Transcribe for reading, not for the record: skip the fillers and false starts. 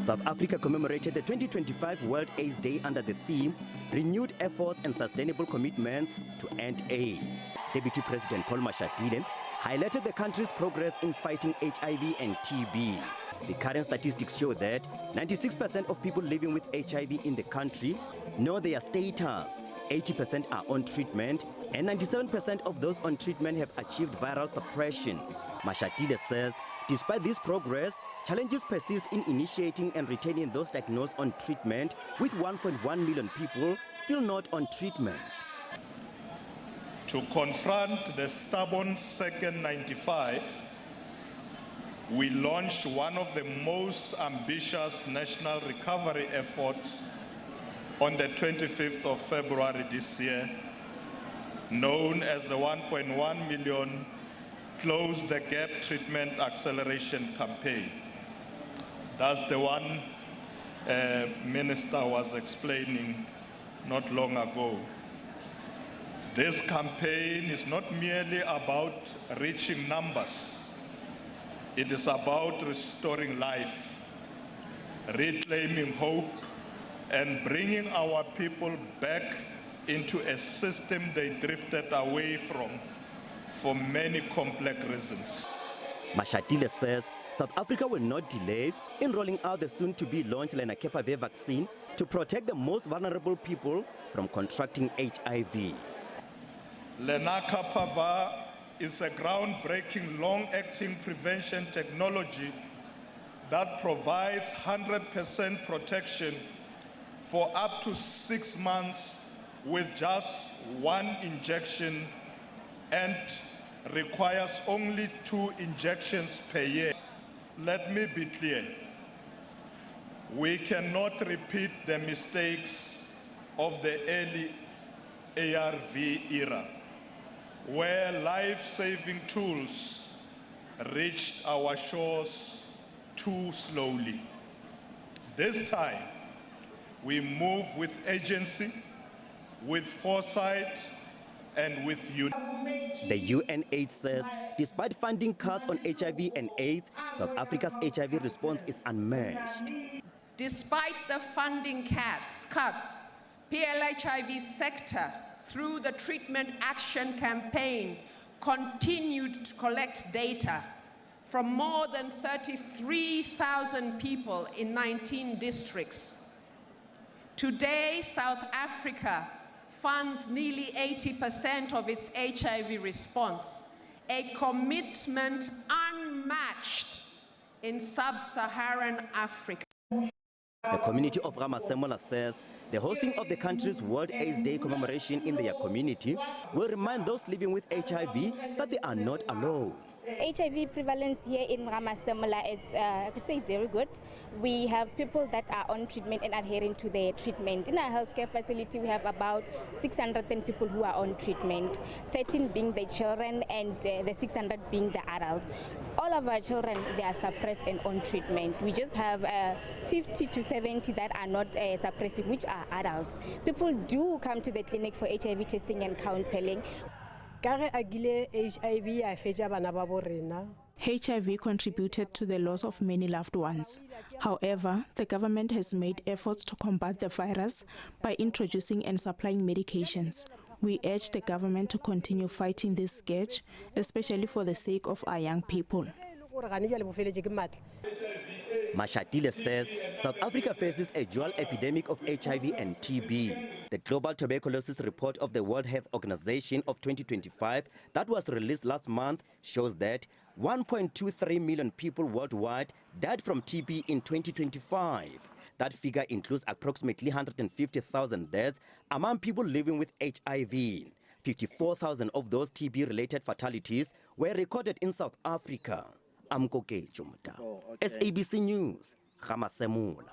South Africa commemorated the 2025 World AIDS Day under the theme, Renewed Efforts and Sustainable Commitments to End AIDS. Deputy President Paul Mashatile highlighted the country's progress in fighting HIV and TB. The current statistics show that 96% of people living with HIV in the country know their status, 80% are on treatment, and 97% of those on treatment have achieved viral suppression. Mashatile says, despite this progress, challenges persist in initiating and retaining those diagnosed on treatment, with 1.1 million people still not on treatment. To confront the stubborn second 95, we launched one of the most ambitious national recovery efforts on the 25th of February this year, known as the 1.1 million Close the Gap Treatment Acceleration Campaign. That's the one Minister was explaining not long ago. This campaign is not merely about reaching numbers. It is about restoring life, reclaiming hope, and bringing our people back into a system they drifted away from for many complex reasons. Mashatile says South Africa will not delay in rolling out the soon-to-be launched lenacapavir vaccine to protect the most vulnerable people from contracting HIV. Lenacapavir is a groundbreaking long-acting prevention technology that provides 100% protection for up to 6 months with just one injection and requires only 2 injections per year. Let me be clear. We cannot repeat the mistakes of the early ARV era, where life-saving tools reached our shores too slowly. This time, we move with agency, with foresight, and with unity. The UNAIDS says, despite funding cuts on HIV and AIDS, South Africa's HIV response is unmatched. Despite the funding cuts, PLHIV sector, through the Treatment Action Campaign, continued to collect data from more than 33,000 people in 19 districts. Today, South Africa funds nearly 80% of its HIV response, a commitment unmatched in sub-Saharan Africa. The community of Ga-Masemola says the hosting of the country's World AIDS Day commemoration in their community will remind those living with HIV that they are not alone. HIV prevalence here in Ga-Masemola, I could say it's very good. We have people that are on treatment and adhering to their treatment. In our healthcare facility, we have about 610 people who are on treatment, 13 being the children and the 600 being the adults. All of our children, they are suppressed and on treatment. We just have 50 to 70 that are not suppressing, which are adults. People do come to the clinic for HIV testing and counseling. HIV contributed to the loss of many loved ones. However, the government has made efforts to combat the virus by introducing and supplying medications. We urge the government to continue fighting this scourge, especially for the sake of our young people. Mashatile says South Africa faces a dual epidemic of HIV and TB. The Global Tuberculosis Report of the World Health Organization of 2025 that was released last month shows that 1.23 million people worldwide died from TB in 2025. That figure includes approximately 150,000 deaths among people living with HIV. 54,000 of those TB-related fatalities were recorded in South Africa. SABC News, Ga-Masemola.